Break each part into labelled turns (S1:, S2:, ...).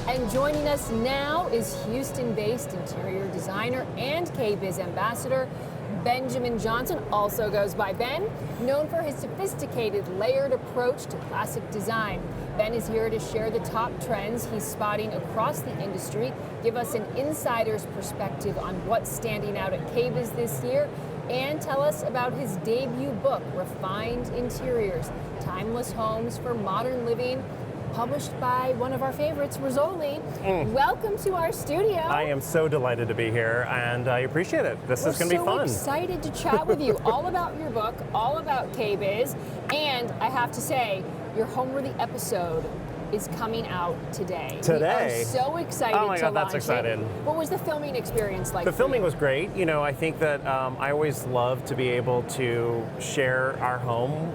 S1: And joining us now is Houston-based interior designer and KBIS Ambassador Benjamin Johnston, also goes by Ben, known for his sophisticated layered approach to classic design. Ben is here to share the top trends he's spotting across the industry, give us an insider's perspective on what's standing out at KBIS this year, and tell us about his debut book, Refined Interiors, Timeless Homes for Modern Living, published by one of our favorites, Rizzoli. Welcome to our studio.
S2: I am so delighted to be here, and I appreciate it. This is going to be fun.
S1: We're so excited to chat with you all about your book, all about KBIS, and I have to say, your Homeworthy episode is coming out today.
S2: Today?
S1: We are so excited
S2: Oh my God, that's
S1: launch
S2: exciting.
S1: it. What was the filming experience like?
S2: The filming was great. You know, I think that I always love to be able to share our home.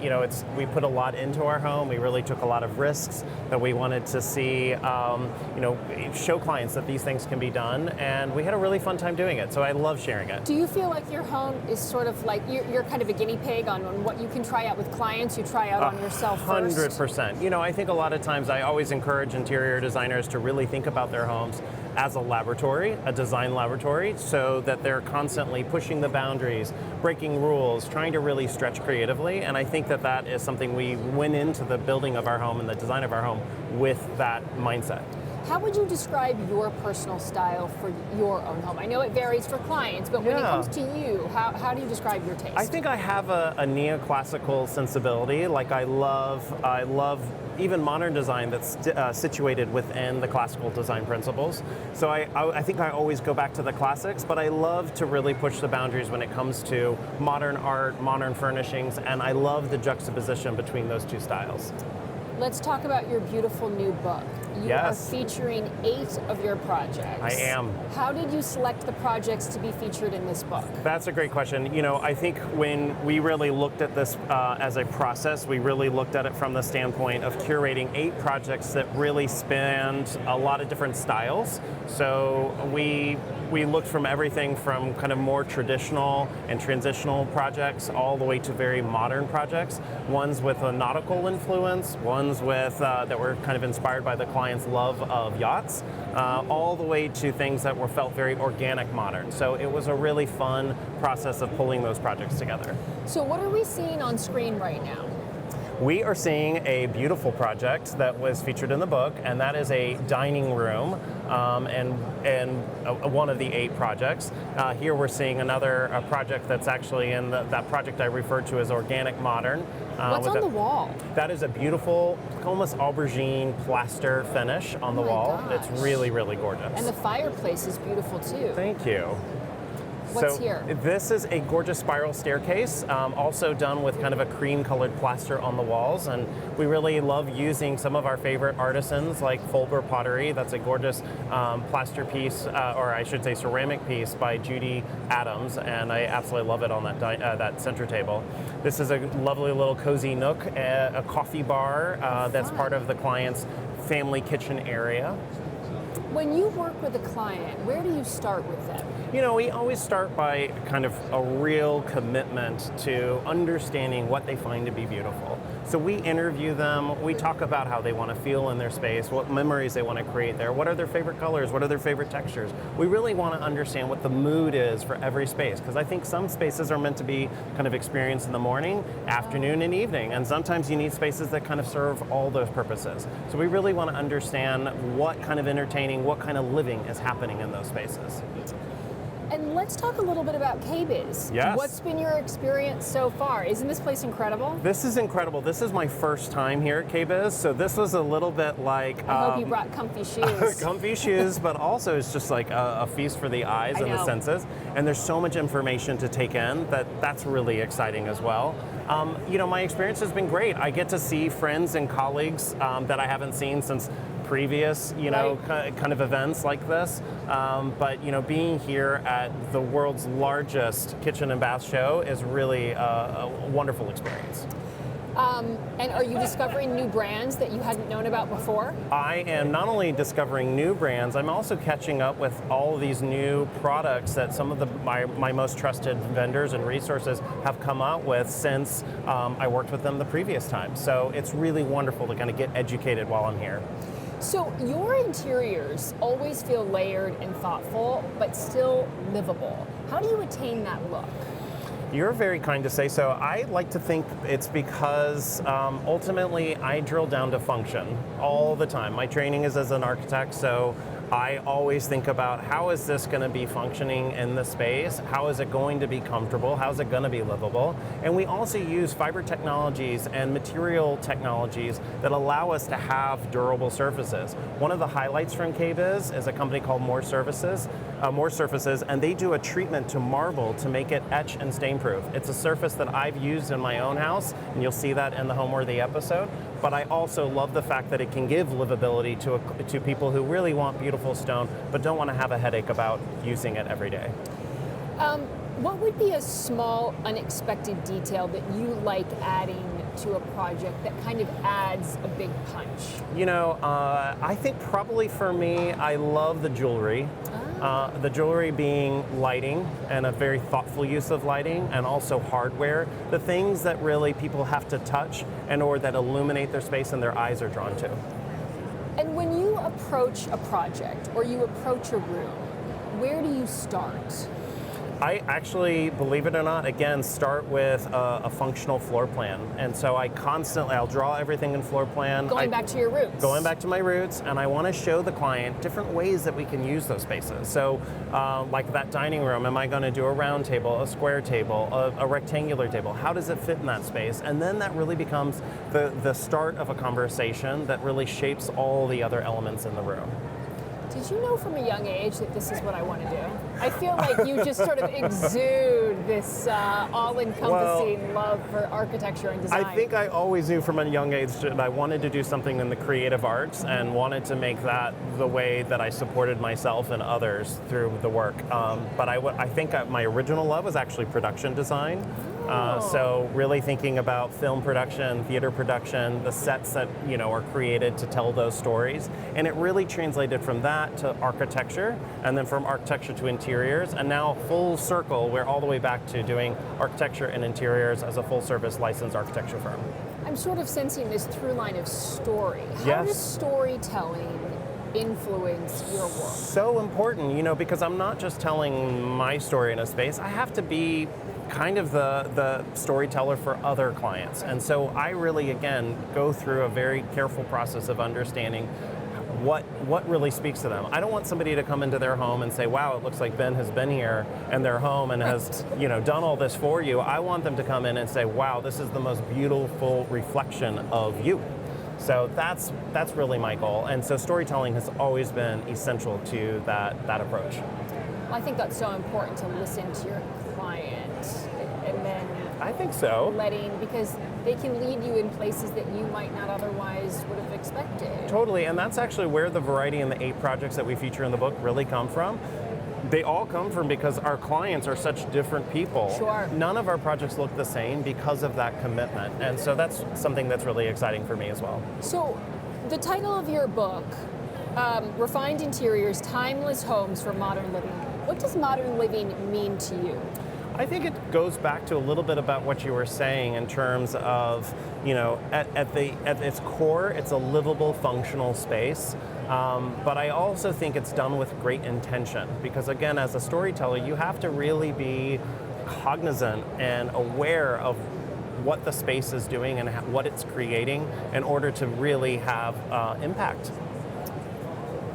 S2: You know, we put a lot into our home. We really took a lot of risks that we wanted to see, you know, show clients that these things can be done, and we had a really fun time doing it, so I love sharing it.
S1: Do you feel like your home is sort of like, you're kind of a guinea pig on what you can try out with clients, you try out on yourself first?
S2: 100%. You know, I think a lot of times I always encourage interior designers to really think about their homes as a laboratory, a design laboratory, so that they're constantly pushing the boundaries, breaking rules, trying to really stretch creatively, and I think that that is something we went into the building of our home and the design of our home with that mindset.
S1: How would you describe your personal style for your own home? I know it varies for clients, but when it comes to you, how do you describe your taste?
S2: I think I have a neoclassical sensibility. Like I love even modern design that's situated within the classical design principles. So I think I always go back to the classics, but I love to really push the boundaries when it comes to modern art, modern furnishings, and I love the juxtaposition between those two styles.
S1: Let's talk about your beautiful new book. You are featuring 8 of your projects.
S2: I am.
S1: How did you select the projects to be featured in this book?
S2: That's a great question. You know, I think when we really looked at this as a process, we really looked at it from the standpoint of curating 8 projects that really spanned a lot of different styles. So we looked from everything from kind of more traditional and transitional projects all the way to very modern projects. Ones with a nautical influence, ones with that were kind of inspired by the client's love of yachts, all the way to things that felt very organic modern. So it was a really fun process of pulling those projects together.
S1: So what are we seeing on screen right now?
S2: We are seeing a beautiful project that was featured in the book, and that is a dining room, and one of the 8 projects. Here we're seeing another project that's actually in that project I referred to as organic modern.
S1: What's on the wall?
S2: That is a beautiful, almost aubergine plaster finish on the wall.
S1: Gosh.
S2: It's really, really gorgeous.
S1: And the fireplace is beautiful too.
S2: Thank you.
S1: What's here?
S2: This is a gorgeous spiral staircase, also done with kind of a cream-colored plaster on the walls, and we really love using some of our favorite artisans like Fulber Pottery. That's a gorgeous plaster piece, or I should say ceramic piece by Judy Adams, and I absolutely love it on that center table. This is a lovely little cozy nook, a coffee bar that's part of the client's family kitchen area.
S1: When you work with a client, where do you start with them?
S2: You know, we always start by kind of a real commitment to understanding what they find to be beautiful. So we interview them, we talk about how they want to feel in their space, what memories they want to create there, what are their favorite colors, what are their favorite textures. We really want to understand what the mood is for every space, because I think some spaces are meant to be kind of experienced in the morning, afternoon, and evening, and sometimes you need spaces that kind of serve all those purposes. So we really want to understand what kind of entertaining, what kind of living is happening in those spaces.
S1: And let's talk a little bit about KBIS.
S2: Yes.
S1: What's been your experience so far? Isn't this place incredible?
S2: This is incredible. This is my first time here at KBIS, so this was a little bit like...
S1: I hope you brought comfy shoes.
S2: Comfy shoes, but also it's just like a feast for the eyes and the senses. And there's so much information to take in that's really exciting as well. You know, my experience has been great. I get to see friends and colleagues that I haven't seen since previous, you know, kind of events like this. But, you know, being here at the world's largest kitchen and bath show is really a wonderful experience.
S1: And are you discovering new brands that you hadn't known about before?
S2: I am not only discovering new brands, I'm also catching up with all of these new products that some of my most trusted vendors and resources have come out with since I worked with them the previous time. So it's really wonderful to kind of get educated while I'm here.
S1: So your interiors always feel layered and thoughtful, but still livable. How do you attain that look?
S2: You're very kind to say so. I like to think it's because ultimately I drill down to function all the time. My training is as an architect, so I always think about how is this going to be functioning in the space? How is it going to be comfortable? How is it going to be livable? And we also use fiber technologies and material technologies that allow us to have durable surfaces. One of the highlights from KBIS is a company called More Surfaces, and they do a treatment to marble to make it etch and stain proof. It's a surface that I've used in my own house, and you'll see that in the Homeworthy episode. But I also love the fact that it can give livability to people who really want beautiful stone, but don't want to have a headache about using it every day.
S1: What would be a small, unexpected detail that you like adding to a project that kind of adds a big punch?
S2: You know, I think probably for me, I love the jewelry. The jewelry being lighting and a very thoughtful use of lighting, and also hardware, the things that really people have to touch and or that illuminate their space and their eyes are drawn to.
S1: And when you approach a project or you approach a room, where do you start?
S2: I actually, believe it or not, again, start with a functional floor plan. And so I'll draw everything in floor plan.
S1: Going back to your roots.
S2: Going back to my roots, and I want to show the client different ways that we can use those spaces. So like that dining room, am I going to do a round table, a square table, a rectangular table? How does it fit in that space? And then that really becomes the start of a conversation that really shapes all the other elements in the room.
S1: Did you know from a young age that this is what I want to do? I feel like you just sort of exude this all-encompassing love for architecture and design.
S2: I think I always knew from a young age that I wanted to do something in the creative arts and wanted to make that the way that I supported myself and others through the work. But I think my original love was actually production design. So really thinking about film production, theater production, the sets that are created to tell those stories, and it really translated from that to architecture, and then from architecture to interiors, and now full circle, we're all the way back to doing architecture and interiors as a full-service licensed architecture firm.
S1: I'm sort of sensing this through line of story. How
S2: Yes.
S1: does storytelling influence your work?
S2: So important, because I'm not just telling my story in a space. I have to be kind of the storyteller for other clients. And so I really, again, go through a very careful process of understanding what really speaks to them. I don't want somebody to come into their home and say, wow, it looks like Ben has been here in their home and has done all this for you. I want them to come in and say, wow, this is the most beautiful reflection of you. So that's really my goal. And so storytelling has always been essential to that approach.
S1: I think that's so important, to listen to your client and then
S2: I think so.
S1: because they can lead you in places that you might not otherwise would have expected.
S2: Totally, and that's actually where the variety in the 8 projects that we feature in the book really come from. They all come from because our clients are such different people.
S1: Sure.
S2: None of our projects look the same because of that commitment, and so that's something that's really exciting for me as well.
S1: So the title of your book, Refined Interiors, Timeless Homes for Modern Living. What does modern living mean to you?
S2: I think it goes back to a little bit about what you were saying in terms of, at its core, it's a livable, functional space. But I also think it's done with great intention because, again, as a storyteller, you have to really be cognizant and aware of what the space is doing and what it's creating in order to really have impact.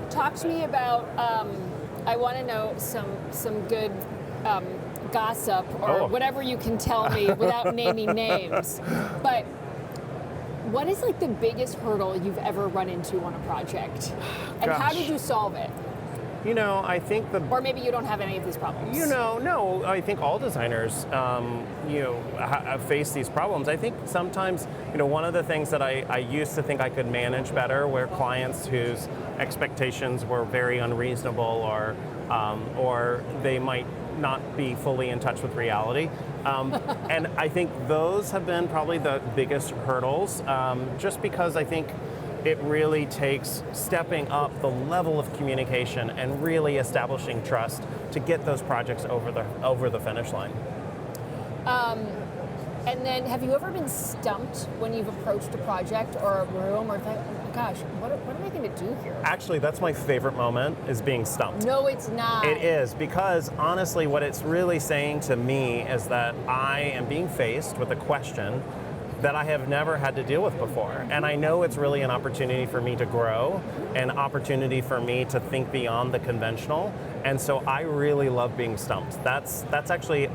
S1: Talk to me about, I want to know some good gossip or whatever you can tell me without naming names. But what is like the biggest hurdle you've ever run into on a project? And how did you solve it?
S2: I think
S1: Or maybe you don't have any of these problems.
S2: No, I think all designers, face these problems. I think sometimes, one of the things that I used to think I could manage better were clients whose expectations were very unreasonable or they might not be fully in touch with reality. And I think those have been probably the biggest hurdles, just because I think it really takes stepping up the level of communication and really establishing trust to get those projects over the finish line.
S1: And then, have you ever been stumped when you've approached a project or a room, or thought, oh my gosh, what am I going to do here?
S2: Actually, that's my favorite moment, is being stumped.
S1: No, it's not.
S2: It is, because honestly, what it's really saying to me is that I am being faced with a question that I have never had to deal with before. And I know it's really an opportunity for me to grow, an opportunity for me to think beyond the conventional. And so I really love being stumped. That's actually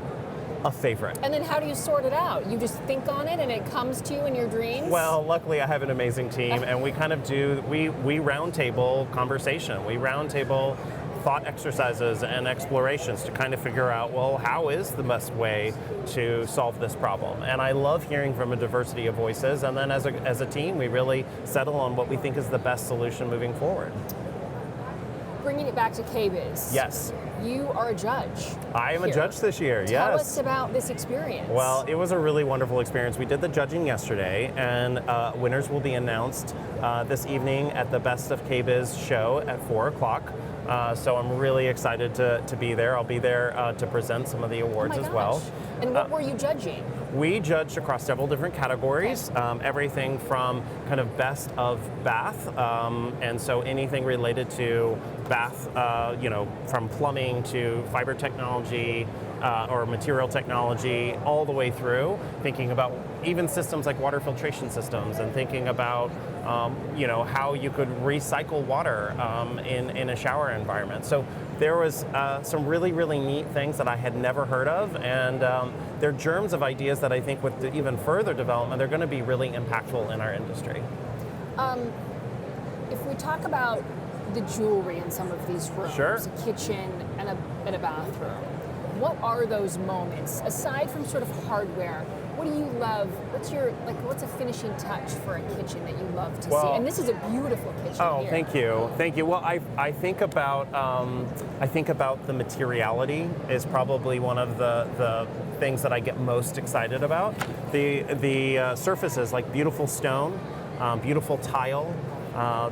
S2: a favorite.
S1: And then how do you sort it out? You just think on it and it comes to you in your dreams?
S2: Well, luckily I have an amazing team, and we kind of do, we round table conversation. We round table thought exercises and explorations to kind of figure out, well, how is the best way to solve this problem? And I love hearing from a diversity of voices, and then as a team, we really settle on what we think is the best solution moving forward.
S1: Bringing it back to KBIS.
S2: Yes.
S1: You are a judge.
S2: I am a judge this year, yes.
S1: Tell us about this experience.
S2: Well, it was a really wonderful experience. We did the judging yesterday, and winners will be announced this evening at the Best of KBIS show at 4 o'clock. So I'm really excited to be there. I'll be there to present some of the awards as well.
S1: And what were you judging?
S2: We judged across several different categories, everything from kind of best of bath, and so anything related to bath, from plumbing to fiber technology or material technology, all the way through, thinking about even systems like water filtration systems, and thinking about how you could recycle water in a shower environment. So there was some really, really neat things that I had never heard of, and they're germs of ideas that I think with the even further development, they're going to be really impactful in our industry.
S1: If we talk about the jewelry in some of these rooms,
S2: Sure.
S1: a kitchen and a bathroom, what are those moments, aside from sort of hardware? What do you love? What's a finishing touch for a kitchen that you love to see? And this is a beautiful kitchen.
S2: Oh,
S1: here.
S2: thank you. Well, I think about the materiality is probably one of the things that I get most excited about. The surfaces, like beautiful stone, beautiful tile.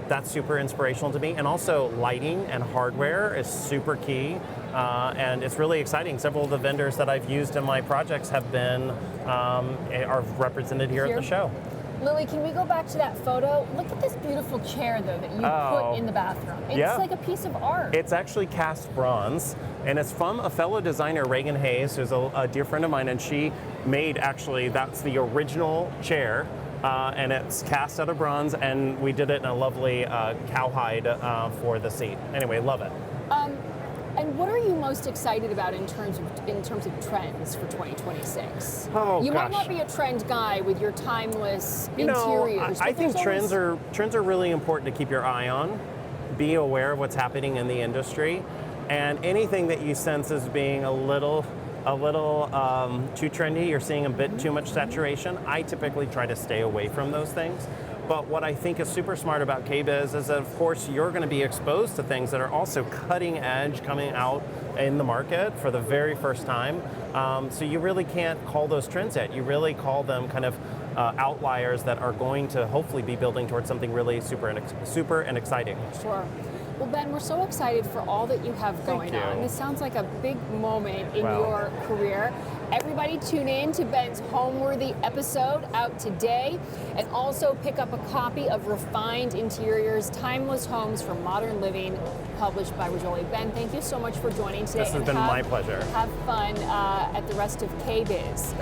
S2: That's super inspirational to me, and also lighting and hardware is super key, and it's really exciting. Several of the vendors that I've used in my projects have been are represented here at the show.
S1: Lily, can we go back to that photo? Look at this beautiful chair, though, that you put in the bathroom. It's like a piece of art.
S2: It's actually cast bronze, and it's from a fellow designer, Reagan Hayes, who's a dear friend of mine, and she made, that's the original chair. And it's cast out of bronze, and we did it in a lovely cowhide for the seat. Anyway, love it.
S1: And what are you most excited about in terms of trends for 2026?
S2: Oh,
S1: you
S2: gosh.
S1: might not be a trend guy with your timeless interiors.
S2: I think trends are really important to keep your eye on. Be aware of what's happening in the industry, and anything that you sense as being a little too trendy, you're seeing a bit too much saturation, I typically try to stay away from those things. But what I think is super smart about KBIS is that, of course, you're going to be exposed to things that are also cutting edge, coming out in the market for the very first time. So you really can't call those trends yet. You really call them kind of outliers that are going to hopefully be building towards something really super and exciting.
S1: Sure. Well, Ben, we're so excited for all that you have going on. This sounds like a big moment in your career. Everybody tune in to Ben's Homeworthy episode out today, and also pick up a copy of Refined Interiors, Timeless Homes for Modern Living, published by Rizzoli. Ben, thank you so much for joining today.
S2: This has been my pleasure.
S1: Have fun at the rest of KBIS.